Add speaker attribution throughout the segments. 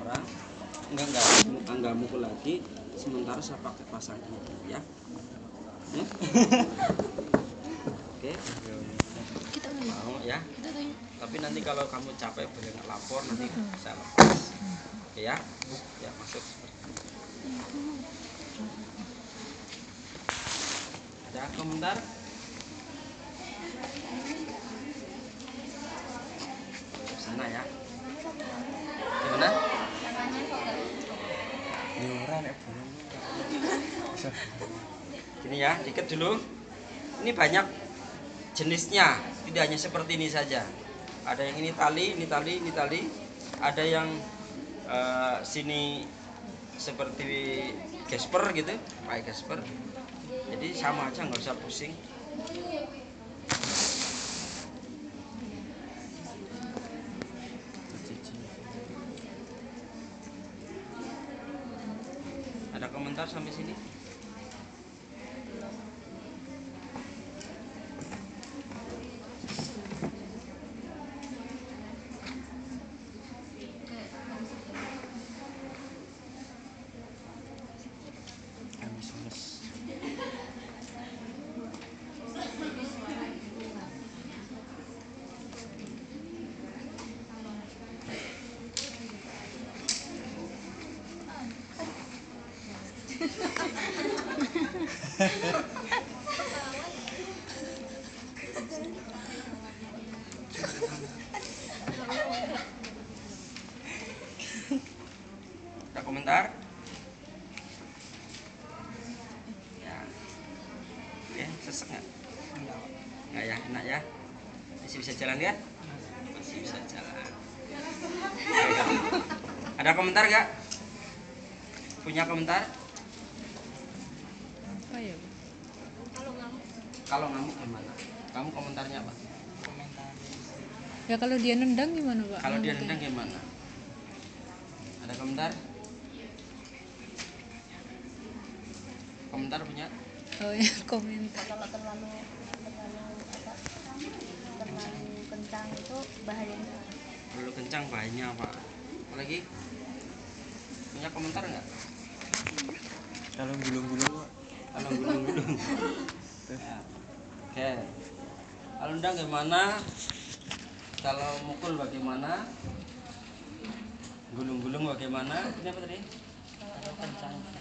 Speaker 1: sekarang. Enggak mukul lagi. Sementara saya pakai pasang ini ya. Oke. Mau ya. Tapi nanti kalau kamu capek boleh nggak lapor, nanti saya lepas. Oke ya. Ya masuk. Ada komentar? Sana ya. Gimana? Gini ya, dikit dulu. Ini banyak jenisnya, tidak hanya seperti ini saja. Ada yang ini tali, ini tali, ini tali. Ada yang sini seperti gasper gitu, pakai gasper. Jadi sama aja, nggak usah pusing. Ada komentar sampai sini? Ada komentar? Ya. Oke, sesek nggak? Nggak ya, enak ya. Masih bisa jalan ya? Masih bisa jalan. Ada komentar nggak? Punya komentar?
Speaker 2: Apa ya?
Speaker 1: Kalau ngamuk gimana? Kamu komentarnya apa?
Speaker 2: Ya kalau dia nendang gimana, Pak?
Speaker 1: Kalau dia nendang gimana? Ada komentar? Komentar punya?
Speaker 2: Oh ya, komentar.
Speaker 3: Kalau terlalu kencang itu bahayanya.
Speaker 1: Terlalu kencang bahayanya apa? Apalagi? Punya komentar nggak?
Speaker 4: Kalau gulung-gulung,
Speaker 1: Kalau gulung-gulung. Oke. Kalau nendang gimana? Kalau mukul bagaimana? Gulung-gulung bagaimana? Ini apa tadi?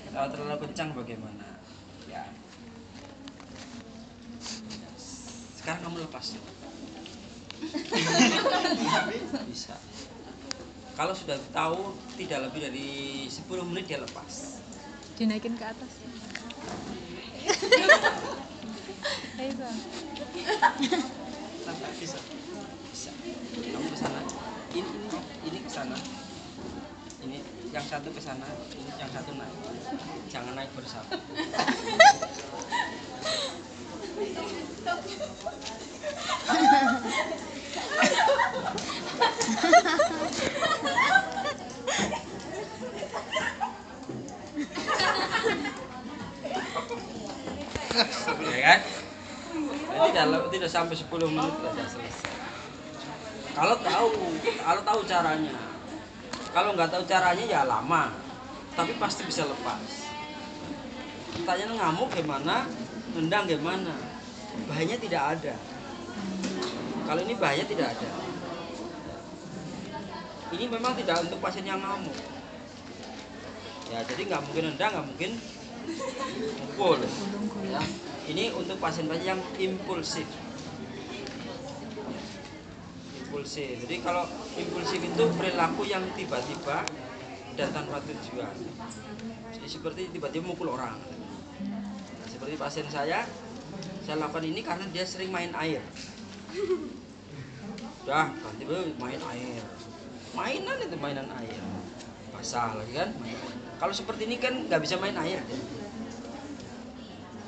Speaker 1: Kalau terlalu kencang bagaimana? Ya. Sekarang kamu lepas. Bisa. Kalau sudah tahu tidak lebih dari 10 menit dia lepas.
Speaker 2: Dinaikin ke atas. Ayo, Bang.
Speaker 1: Sampai bisa. Bisa. Kamu ke sana. Ini ke sana. Ini yang satu ke sana, ini yang satu naik. Jangan naik bersama. Ya kan? Tidak sampai 10 menit sudah selesai. Kalau tahu caranya. Kalau nggak tahu caranya ya lama, tapi pasti bisa lepas. Pertanyaan ngamuk gimana, nendang gimana, bahayanya tidak ada. Kalau ini bahaya tidak ada. Ini memang tidak untuk pasien yang ngamuk. Ya jadi nggak mungkin nendang, nggak mungkin mukul. Ya. Ini untuk pasien-pasien yang impulsif. Impulsif. Jadi kalau impulsif itu perilaku yang tiba-tiba dan tanpa tujuan. Jadi seperti tiba-tiba mukul orang. Nah, seperti pasien saya lakukan ini karena dia sering main air. Dah, tiba-tiba main air. Mainan air. Basah lagi kan? Kalau seperti ini kan nggak bisa main air.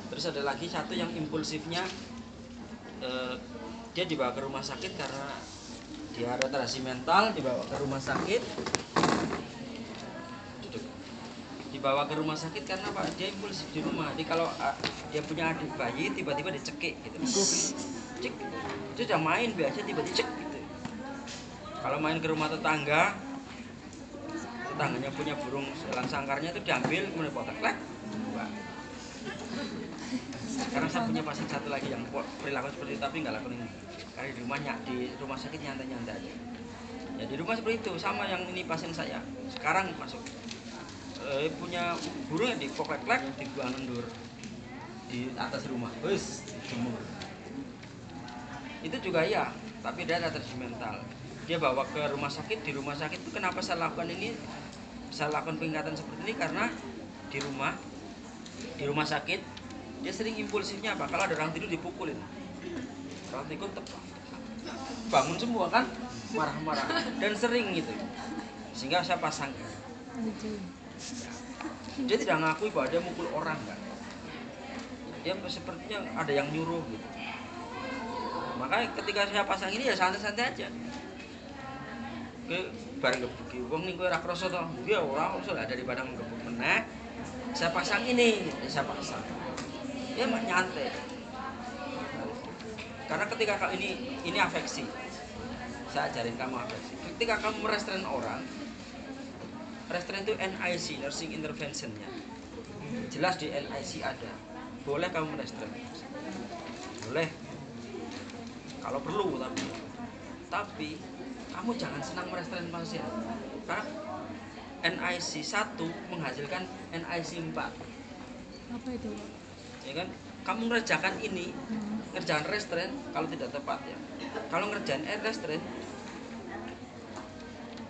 Speaker 1: Terus ada lagi satu yang impulsifnya, dia dibawa ke rumah sakit karena dia retardasi mental, dibawa ke rumah sakit. Dibawa ke rumah sakit karena Pak dia impulsif di rumah. Jadi kalau dia punya adik bayi tiba-tiba dicekik gitu. Cek. Itu udah main biasa tiba-tiba cek gitu. Kalau main ke rumah tetangga tetangganya punya burung elang sangkarnya itu diambil kemudian potong klek. Buang. Sekarang saya punya pasien satu lagi yang perilaku seperti itu tapi nggak lakukan ini. Karena di rumah sakit nyantai-nyantai aja. Ya di rumah seperti itu sama yang ini pasien saya. Sekarang masuk punya burung yang dipoklek-klek dibuang kendur di atas rumah. Wes, dijemur. Itu juga iya, tapi dia ada terjadi mental. Dia bawa ke rumah sakit, di rumah sakit itu kenapa saya lakukan ini? Saya lakukan peningkatan seperti ini karena di rumah sakit dia sering impulsifnya apa? Kalau ada orang tidur dipukulin. Orang tidur bangun semua kan marah-marah dan sering gitu. Sehingga saya pasang. Dia tidak ngakui bahwa dia mukul orang kan. Dia sepertinya ada yang nyuruh gitu. Makanya ketika saya pasang ini ya santai-santai aja. Bareng gebuki wong ning kowe ora krasa to. Ya ora usah daripada ngebuk meneh. Saya pasang ini, saya pasang. Dia mah nyantai. Karena ketika ini afeksi. Saya ajarin kamu afeksi. Ketika kamu merestrain orang, restrain itu NIC, nursing intervention-nya. Jelas di NIC ada. Boleh kamu merestrain. Boleh. Kalau perlu tapi kamu jangan senang merestrain pasien. Karena NIC 1 menghasilkan NIC 4.
Speaker 2: Apa itu?
Speaker 1: Ya kan? Kamu ngerjakan ini, ngerjakan restrain kalau tidak tepat ya. Kalau ngerjain restrain,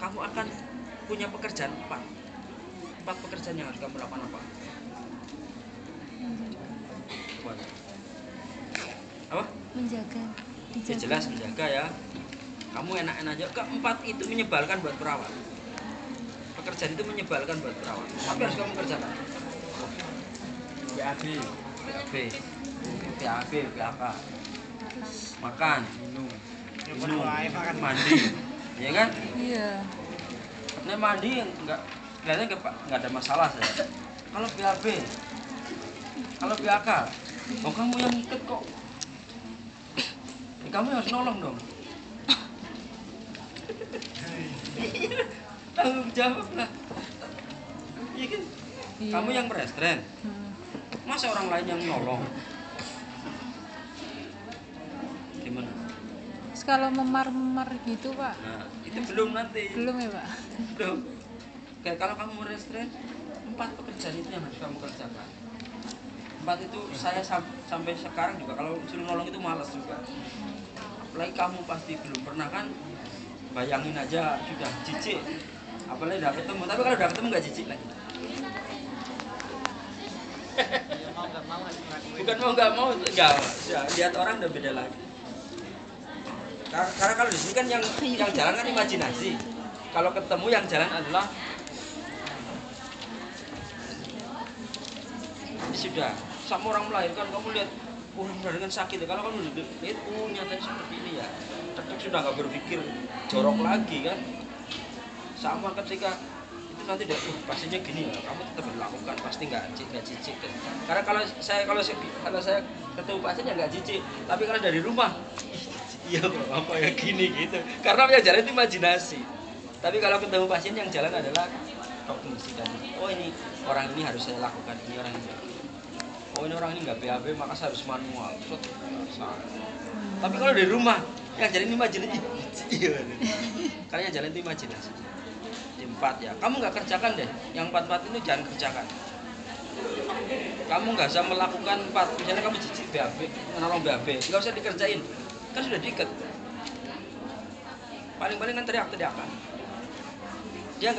Speaker 1: kamu akan punya pekerjaan 4 pekerjaan yang harus kamu lakukan apa? Apa?
Speaker 3: Menjaga.
Speaker 1: Ya jelas menjaga ya. Kamu enak-enak aja. Keempat itu menyebalkan buat perawat. Pekerjaan itu menyebalkan buat perawat. Tapi harus kamu kerjakan.
Speaker 4: BAB,
Speaker 1: BAK. Makan, minum, mandi. Ya kan?
Speaker 2: Iya.
Speaker 1: Nah mandi kelihatannya nggak ada masalah saya. Kalau BAB, kalau BAK, oh kamu yang ikut kok. Kamu harus nolong dong. Tanggung jawab lah. Iya kan?
Speaker 2: Iya.
Speaker 1: Kamu yang merestrain. Masa orang lain yang nolong? Gimana?
Speaker 2: Terus kalau memar-memar gitu, Pak?
Speaker 1: Nah, itu belum nanti.
Speaker 2: Belum ya, Pak?
Speaker 1: Belum. Kayak kalau kamu merestrain, 4 pekerjaan itu yang harus kamu kerjakan. 4 itu saya sampai sekarang juga kalau suruh nolong itu malas juga. Apalagi kamu pasti belum pernah kan, bayangin aja sudah jijik. Apalagi udah ketemu, tapi kalau udah ketemu nggak jijik lagi. Bukan mau nggak mau, enggak. Lihat orang udah beda lagi. Karena kalau di sini kan yang jalan kan imajinasi. Kalau ketemu yang jalan adalah sudah sama orang melahirkan kamu lihat benar dengan sakit ya. Kalau kamu lihat nyatanya seperti ini ya, tetap sudah nggak berpikir jorok lagi kan. Sama ketika itu nanti udah pastinya gini ya, kamu tetap berlakukan pasti nggak jijik kan. Karena kalau saya ketemu pasien ya nggak jijik, tapi kalau dari rumah iya apa ya gini gitu. Karena yang jalan itu imajinasi. Tapi kalau ketemu pasien yang jalan adalah kognisi dan oh ini orang ini harus saya lakukan, ini orang ini. Oh ini orang ini nggak BAB maka saya harus manual. Tapi kalau dari rumah yang jalan imajinasi. Iya. Karena yang jalan itu imajinasi. Di 4 ya. Kamu nggak kerjakan deh. Yang 4 itu jangan kerjakan. Kamu nggak usah melakukan 4. Misalnya kamu jijik BAB, menolong BAB, nggak usah dikerjain. Kan sudah diikat. Paling-paling kan teriak-teriakan. Dia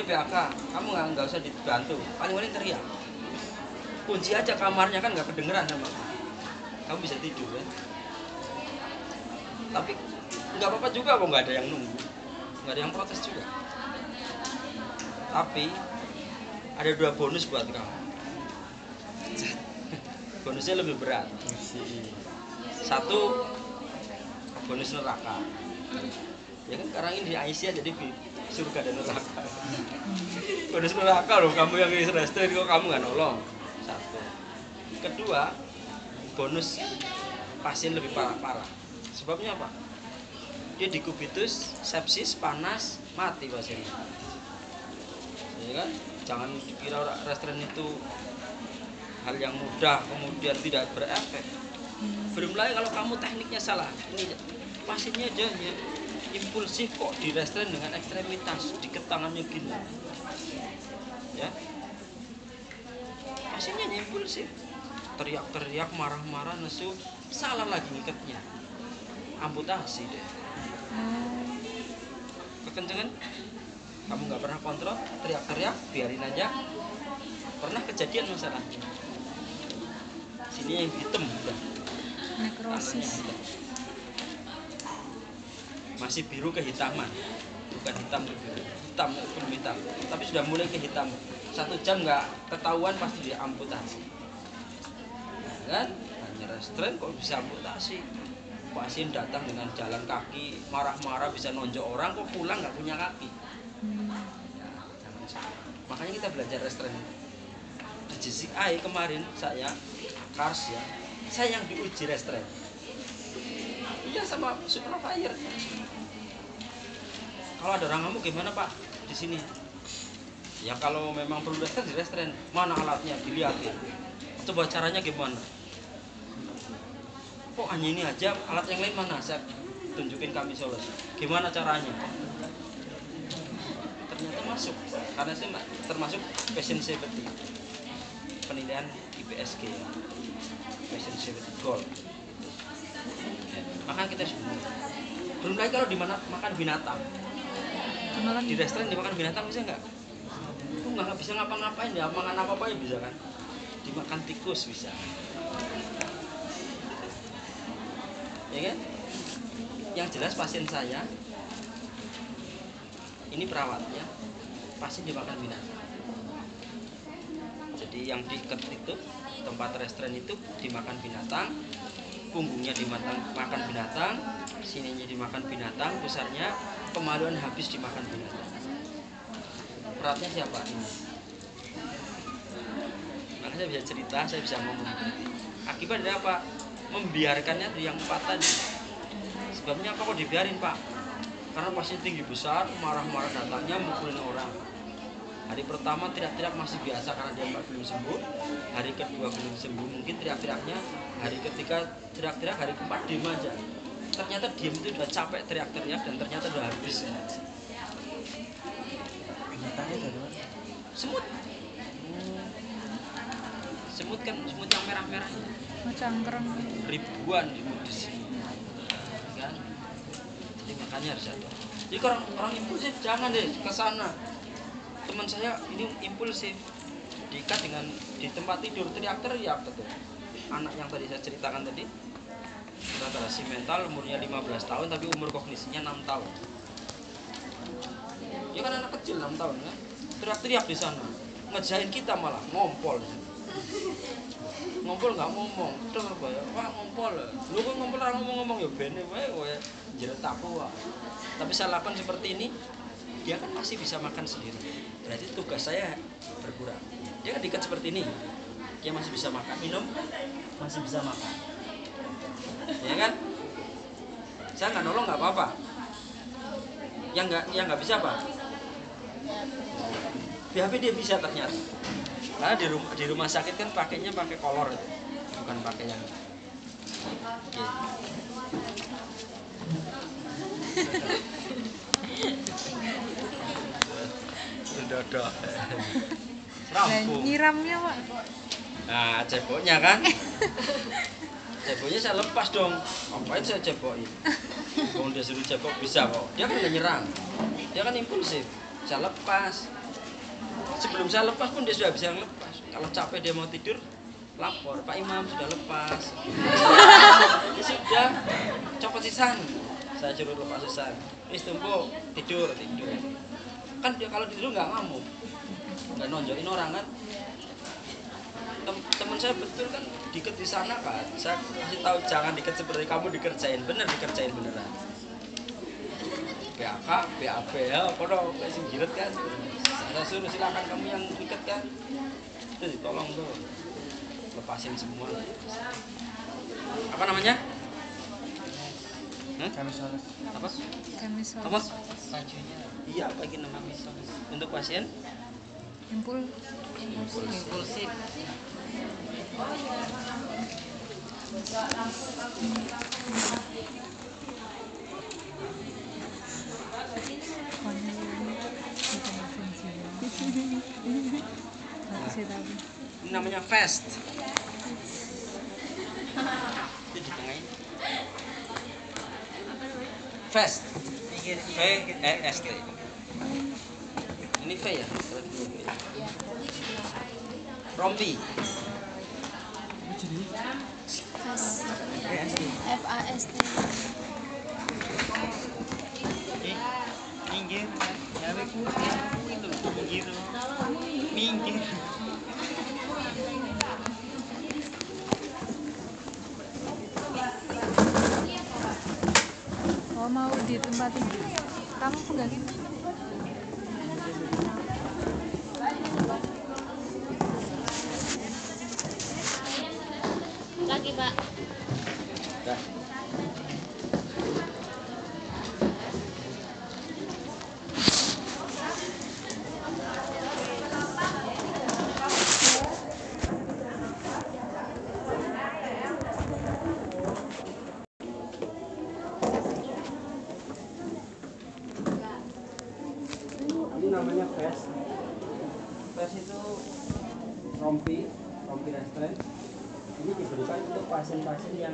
Speaker 1: BAK, kamu nggak usah dibantu. Paling-paling teriak. Kunci aja kamarnya kan nggak kedengeran sama kamu bisa tidur kan. Tapi nggak apa-apa juga kok, nggak ada yang nunggu, nggak ada yang protes juga. Tapi ada 2 bonus buat kamu. Bonusnya lebih berat. 1 bonus neraka. Ya kan sekarang ini di Aisyah jadi surga dan neraka. Bonus neraka loh, kamu yang restrain kok kamu nggak nolong. 1. Kedua, bonus pasien lebih parah. Sebabnya apa? Dia dikubitus, sepsis, panas, mati pasiennya. ya kan? Jangan dikira restrain itu hal yang mudah kemudian tidak berefek. Belum lagi kalau kamu tekniknya salah, ini pasiennya aja ya, impulsif kok di restrain dengan ekstremitas, diket tangannya gini, ya. Pasiennya impulsif, teriak-teriak, marah-marah, nesu, salah lagi ngikatnya, amputasi deh. Kekencengan, kamu nggak pernah kontrol, teriak-teriak, biarin aja. Pernah kejadian masalahnya. Sini yang hitam udah.
Speaker 2: Nekrosis.
Speaker 1: Masih biru kehitaman, bukan hitam ke biru, hitam pun hitam, tapi sudah mulai kehitam. 1 jam nggak ketahuan pasti diamputasi, kan? Hanya restrain kok bisa amputasi. Pasien datang dengan jalan kaki, marah-marah bisa nonjok orang, kok pulang nggak punya kaki. Ya, jangan salah. Makanya kita belajar restrain. Di JCI kemarin saya, Kars ya, saya yang diuji restrain. Iya sama supervisor. Kalau ada orang ngamuk gimana Pak di sini? Ya kalau memang perlu restrain, di restrain. Mana alatnya dilihatin. Coba caranya gimana? Kok hanya ini aja, alat yang lain mana? Saya tunjukin kami solusi. Gimana caranya? Ternyata masuk, karena itu termasuk patient safety, penilaian IPSG, patient safety goal. Makan kita semua. Belum lagi kalau makan binatang. Di restoran dimakan binatang bisa nggak? Itu nggak bisa ngapa-ngapain ya, makan apa-apa ya bisa kan? Dimakan tikus bisa. Ya kan? Yang jelas pasien saya ini perawatnya, pasien dimakan binatang. Jadi yang diikat itu tempat restoran itu dimakan binatang, punggungnya dimakan binatang, sininya dimakan binatang, pusarnya kemaluan habis dimakan binatang. Perawatnya siapa ini? Maka saya bisa cerita, saya bisa ngomong. Akibat dari apa? Membiarkannya tuh yang 4 tadi. Sebabnya apa kok dibiarin Pak? Karena pasien tinggi besar, marah-marah datangnya, mukulin orang. Hari pertama teriak-teriak masih biasa karena dia belum sembuh. Hari kedua belum sembuh, mungkin teriak-teriaknya. Hari ketiga teriak-teriak, hari keempat diem aja. Ternyata diem itu udah capek teriak-teriak dan ternyata udah habis.
Speaker 4: Binatangnya dari mana?
Speaker 1: Semut. Semut kan, semut yang merah-merah.
Speaker 2: Cangkreng.
Speaker 1: Ribuan di sini. Kan? Jadi makanya harus ada. Jadi orang impulsif jangan deh ke sana. Teman saya ini impulsif, diikat dengan di tempat tidur teriak-teriak betul. Anak yang tadi saya ceritakan tadi, retardasi mental, umurnya 15 tahun tapi umur kognisinya 6 tahun. Dia kan anak kecil 6 tahun kan, teriak-teriak di sana, ngejahin kita malah ngompol. Ngompol nggak ngomong, dengar ya, Pak ngompol. Lu kok ngompol orang ngomong-ngomong ya bene wae kowe jelet aku. Tapi saya lakukan seperti ini, dia kan masih bisa makan sendiri. Berarti tugas saya berkurang. Dia kan diikat seperti ini, dia masih bisa makan, minum, masih bisa makan. Ya kan? Saya nggak nolong nggak apa-apa. Yang nggak bisa apa? BHP dia bisa ternyata. Karena di rumah sakit kan pakainya pakai kolor itu, bukan pakai yang. Oke. Dodok. Rampung.
Speaker 2: Nyiramnya Pak.
Speaker 1: Nah, ceboknya kan? Ceboknya saya lepas dong. Ngapain saya cebokin? Kalau dia suruh cebok bisa kok. Dia kan udah nyerang. Dia kan impulsif. Saya lepas. Sebelum saya lepas pun dia sudah bisa lepas. Kalau capek dia mau tidur, lapor Pak Imam sudah lepas. Ya sudah, copot sisan. Saya suruh lepas sisan. Tumpuk tidur. Kan dia kalau tidur nggak ngamuk, nggak nonjokin orang kan. Teman saya betul kan diket di sana kan. Saya kasih tahu jangan diket seperti kamu dikerjain dikerjain beneran. PAK, PAP ya, kalau kasih jiret kan. Saya suruh silakan kamu yang ikat kan. Itu tolong tuh lepasin semua. Apa namanya?
Speaker 4: Kamisoles.
Speaker 1: Apa?
Speaker 2: Kamisoles.
Speaker 1: Apa? Bajunya. Iya, bagi nama untuk pasien Impulsif. Ini namanya fast. Itu di tengah ini. Fast. V E S T. Ini V ya? Rompi.
Speaker 3: FAST.
Speaker 4: Minggir. Gawe ku itu minggir. Minggir.
Speaker 2: Oh, mau ditempatin. Kamu pegangin.
Speaker 3: Lagi, Pak.
Speaker 1: Dah. Ini namanya fast. Fast itu rompi restoran. Ini diberikan untuk pasien-pasien yang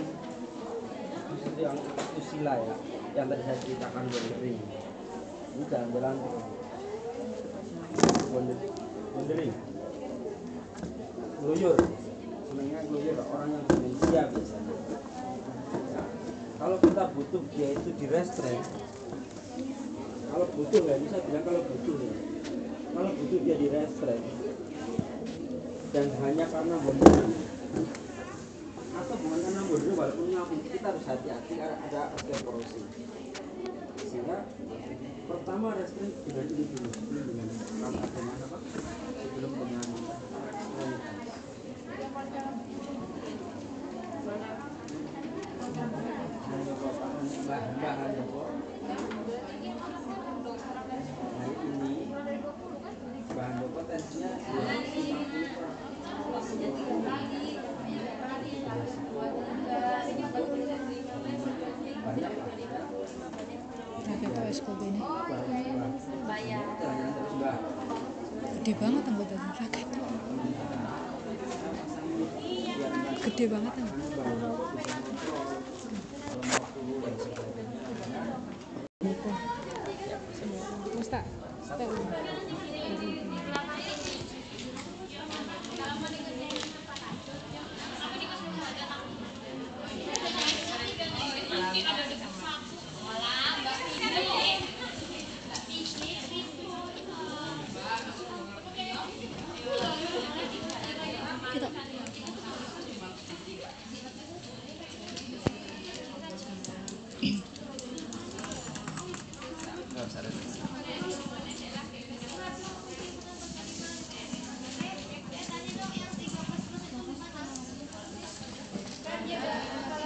Speaker 1: usila ya, yang tadi saya ceritakan wandering. Ini jalan-jalan wandering, ngeluyur, sebenarnya ngeluyur orang yang demensia biasanya. Nah, kalau kita butuh dia itu di restrain, kalau butuh nggak bisa bilang kalau butuh ya. Kalau butuh dia di restrain dan hanya karena wandering atau bukan karena wandering walaupun ngamuk, kita harus hati-hati karena ada osteoporosis. Sehingga pertama restrain dengan ini dulu, sebelum dengan apa? Sebelum dengan bahan-bahan pokok. Nah ini bahan pokok tensinya 250 banyak lah ya.
Speaker 2: Pakai apa SKB ini?
Speaker 3: Bayar.
Speaker 2: Gede banget anggotanya. Pakai. Gede banget anggotanya. Musta.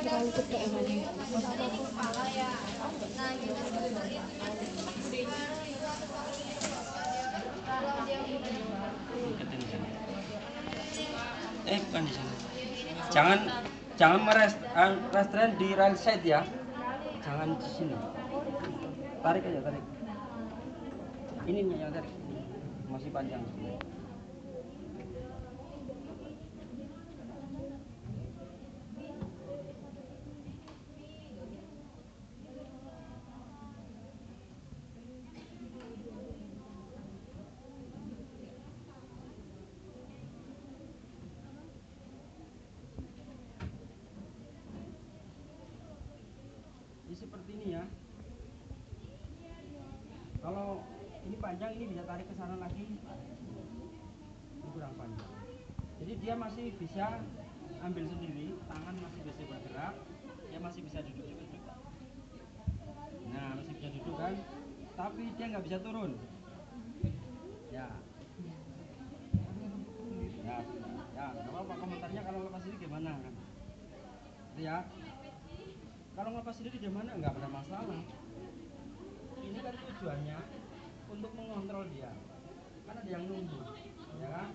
Speaker 2: Terlalu gede emangnya.
Speaker 1: Bukan di sana. Jangan restrain di right side ya. Jangan di sini. Tarik aja, tarik. Ini yang tarik. Masih panjang sebenarnya. Ini seperti ini ya. Kalau ini panjang, ini bisa tarik ke sana lagi. Ini kurang panjang. Jadi dia masih bisa ambil sendiri, tangan masih bisa bergerak, dia masih bisa duduk juga. Nah, masih bisa duduk kan? Tapi dia nggak bisa turun. Ya. Ya, nggak apa-apa komentarnya kalau lepas ini gimana kan? Ya. Kalau ngelepas sendiri gimana? Nggak ada masalah. Ini kan tujuannya untuk mengontrol dia. Kan ada yang nunggu. ya kan?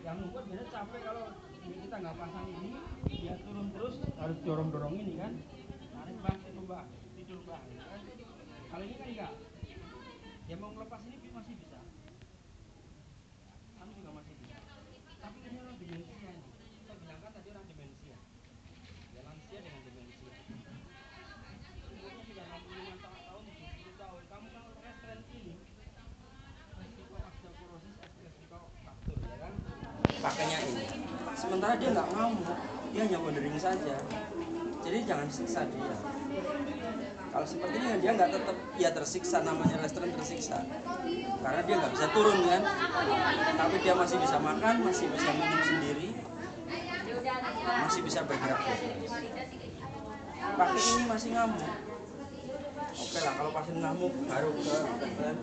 Speaker 1: Yang membuat biasanya capek kalau kita nggak pasang ini, dia turun terus harus dorong ini kan, tarik bang, tidur bang, ya kan? Kalau ini kan enggak, dia mau ngelepas ini masih bisa, kamu juga masih bisa. Tapi ini orang demensia ini, saya bilang kan tadi orang demensia, ya lansia dengan demensia. Umurnya sudah 65 tahun, 70 tahun, kamu kalau restoran ini resiko osteoporosis, resiko fracture, ya kan? Pakainya ini. Sementara dia nggak ngamuk, dia hanya wondering saja. Jadi jangan siksa dia. Kalau seperti ini dia nggak tetap ya tersiksa, namanya restoran tersiksa. Karena dia nggak bisa turun kan. Tapi dia masih bisa makan, masih bisa minum sendiri, masih bisa bergerak. Pakai ini masih ngamuk. Oke lah, kalau pasien ngamuk baru ke dokter.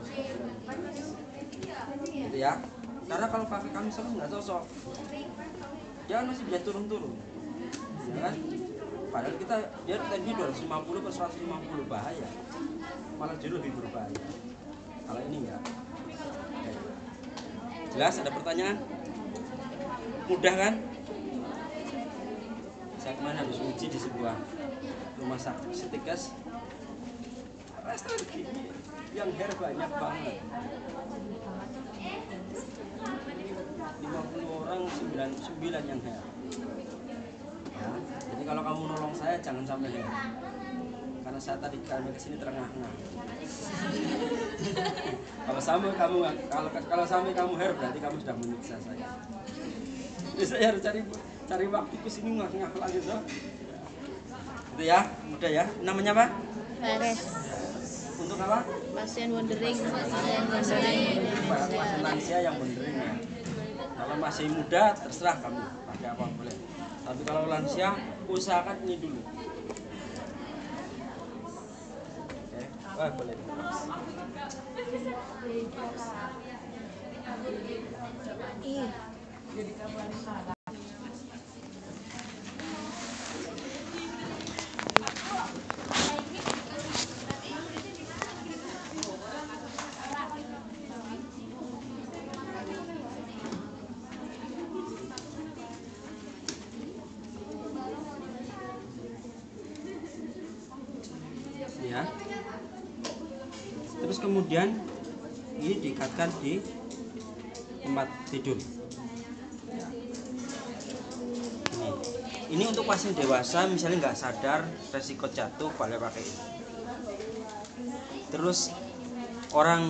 Speaker 1: Gitu ya. Karena kalau pakai kami serem nggak cocok. Dia masih bisa turun-turun, ya kan? Padahal dia tadi 250 per 150 bahaya, malah jauh lebih berbahaya. Kalau ini enggak. Jelas? Ada pertanyaan? Mudah kan? Saya kemarin habis uji di sebuah rumah sakit Stikes, restoran gigi yang hair banyak banget. 50 orang 9 yang hair. Ya, jadi kalau kamu nolong saya jangan sampai hair. Karena saya tadi kami kesini terengah-engah. Kalau sampai kamu hair berarti kamu sudah menyiksa saya. Jadi saya harus cari waktu ke sini ngah-ngah lagi toh. Itu ya, mudah ya. Namanya apa?
Speaker 3: Fares.
Speaker 1: Untuk apa?
Speaker 3: Pasien wondering.
Speaker 1: Pasien lansia yang wondering ya. Kalau masih muda terserah kamu pakai apa boleh. Tapi kalau lansia usahakan ini dulu. Oke, boleh.
Speaker 3: Iya.
Speaker 1: Ya. Terus kemudian ini diikatkan di tempat tidur. Ini untuk pasien dewasa misalnya nggak sadar resiko jatuh boleh pakai ini. Terus orang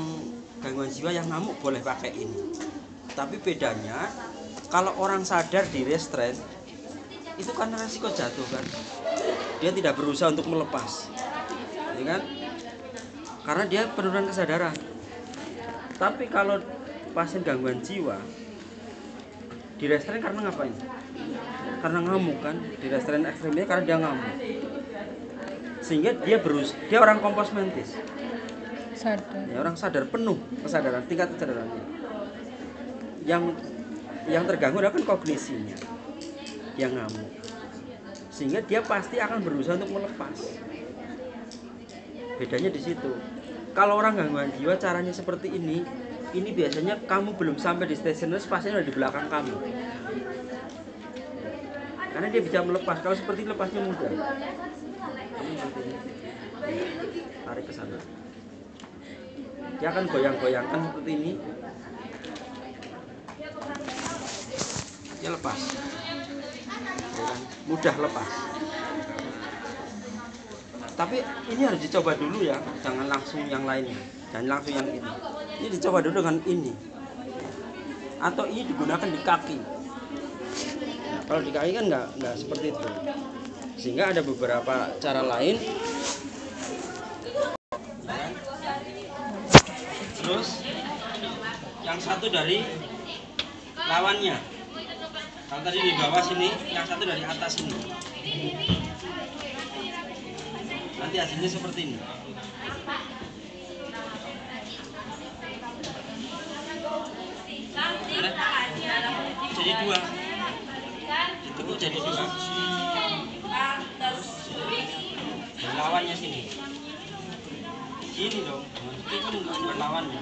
Speaker 1: gangguan jiwa yang ngamuk boleh pakai ini. Tapi bedanya kalau orang sadar di restrain itu karena resiko jatuh kan, dia tidak berusaha untuk melepas, ya kan? Karena dia penurunan kesadaran. Tapi kalau pasien gangguan jiwa di restrain karena ngapain? Karena ngamuk kan, di restrain ekstrimnya karena dia ngamuk. Sehingga dia orang kompos mentis.
Speaker 2: Sadar.
Speaker 1: Ya, orang sadar penuh kesadaran, tingkat kesadarannya. Yang terganggu adalah kan kognisinya. Dia ngamuk. Sehingga dia pasti akan berusaha untuk melepas. Bedanya di situ. Kalau orang gangguan jiwa caranya seperti ini biasanya kamu belum sampai di stationers, pasien udah di belakang kamu. Karena dia bisa melepas. Kalau seperti lepasnya mudah. Tarik ke sana. Dia akan goyang-goyangkan seperti ini. Dia lepas. Mudah lepas. Tapi ini harus dicoba dulu ya, jangan langsung yang lainnya, jangan langsung yang ini. Ini dicoba dulu dengan ini. Atau ini digunakan di kaki. Nah, kalau di kaki kan nggak seperti itu. Sehingga ada beberapa cara lain. Terus yang satu dari lawannya. Kalau tadi di bawah sini, yang satu dari atas sini. Nanti hasilnya seperti ini. Jadi dua. Ditekuk jadi dua. Berlawannya sini. Gini dong. Itu kan bukan berlawannya.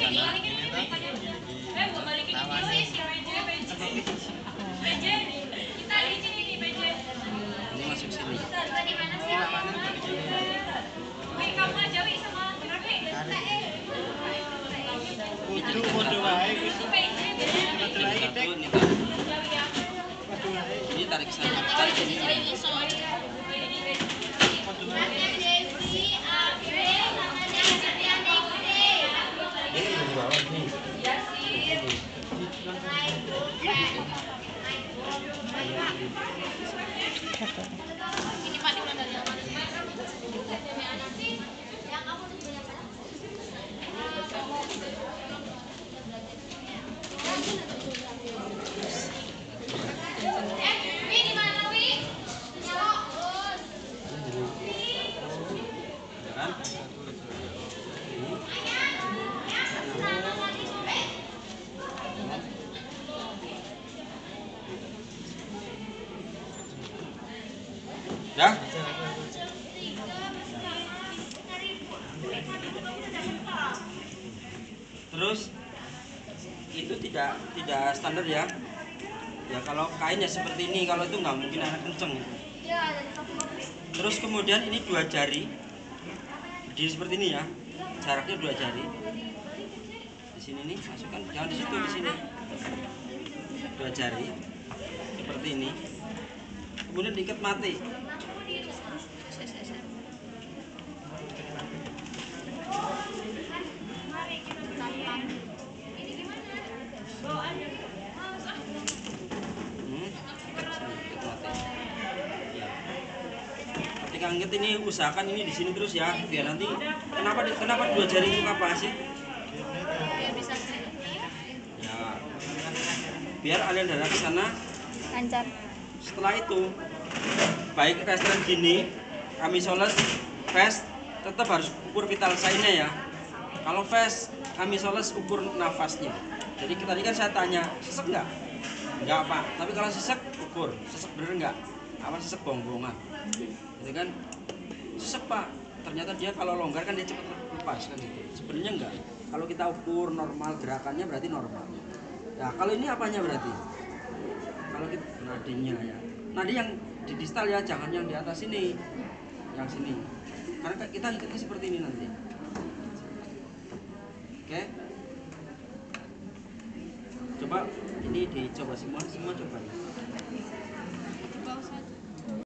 Speaker 1: Ini masuk sini.
Speaker 4: Kudu wae kudu. Kudu wae
Speaker 1: Satu,
Speaker 4: tek.
Speaker 1: ini tarik. Ini tarik sana. Tarik sini.
Speaker 4: Kudu wae.
Speaker 1: Ini di bawah nih. Kan? Ya? Terus itu tidak standar ya. Ya kalau kainnya seperti ini, kalau itu nggak mungkin anak kenceng. Terus kemudian ini 2 jari berdiri seperti ini ya, jaraknya 2 jari. Di sini nih masukkan, jangan di situ, di sini. 2 jari seperti ini. Kemudian diikat mati. Ketika angkat ini usahakan ini di sini terus ya, biar nanti kenapa 2 jari itu apa sih? Ya, biar aliran darah ke sana
Speaker 3: Lancar.
Speaker 1: Setelah itu baik restoran gini, kamisoles, vest tetap harus ukur vital sign-nya ya. Kalau vest, kamisoles ukur nafasnya. Jadi tadi kan saya tanya, sesek nggak? Nggak Pak. Tapi kalau sesek ukur, sesek bener nggak? Apa sesek bong-bongan? Gitu kan? Sesek Pak. Ternyata dia kalau longgar kan dia cepat lepas kan gitu. Sebenarnya enggak. Kalau kita ukur normal gerakannya berarti normal. Ya kalau ini apanya berarti? Kalau kita nadinya ya. Nadi yang di distal ya, jangan yang di atas ini. Yang sini. Karena kita ikatnya seperti ini nanti. Oke. Coba ini dicoba semua coba.